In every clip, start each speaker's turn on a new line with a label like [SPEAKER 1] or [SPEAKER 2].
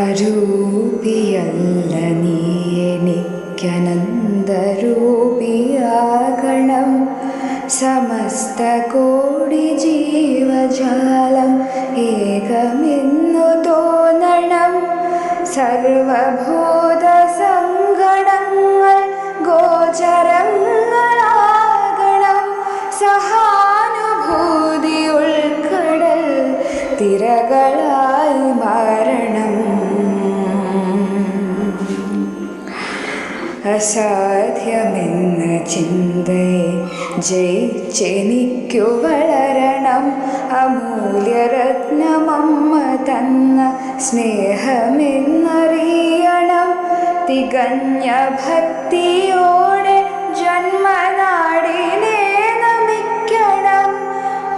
[SPEAKER 1] അരൂപിയല്ല നീ എനിക്കനന്തരൂപിയാകണം. സമസ്ത കോടി ജീവജാലം ഏകമെന്നു തോന്നണം. സർവഭൂത സങ്കടങ്ങൾ ഗോചരങ്ങളാകണം. സഹാനുഭൂതി ഉൾക്കടൽ തിരകളായി മാറണം. അസാധ്യമെന്ന ചിന്തയെ ജയിച്ചെനിക്കു വളരണം. അമൂല്യരത്നമമ്മ തന്ന സ്നേഹമെന്നറിയണം. തികഞ്ഞ ഭക്തിയോടെ ജന്മനാടിനെ നമിക്കണം.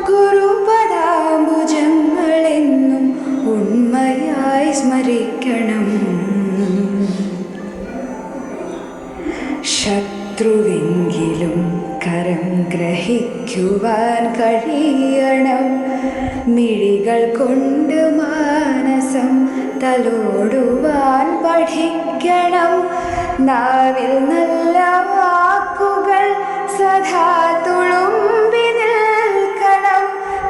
[SPEAKER 1] ഗുരുപദാംബുജങ്ങളെന്നും ഉണ്മയായി സ്മരിക്കണം. ശത്രുവെങ്കിലും കരം ഗ്രഹിക്കുവാൻ കഴിയണം. മിഴികൾ കൊണ്ട് മാനസം തലോടുവാൻ പഠിക്കണം. നാവിൽ നല്ല വാക്കുകൾ സദാ തുളുമ്പി നിൽക്കണം.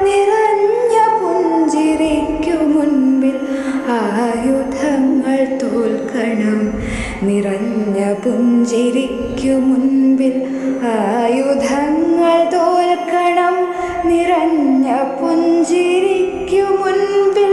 [SPEAKER 1] നിറഞ്ഞ പുഞ്ചിരിക്കു മുൻപിൽ ആയുധങ്ങൾ തോൽക്കണം. നിറഞ്ഞ പുഞ്ചിരിക്കു മുൻപിൽ ആയുധങ്ങൾ തോൽക്കണം. നിറഞ്ഞ പുഞ്ചിരിക്കു മുൻപിൽ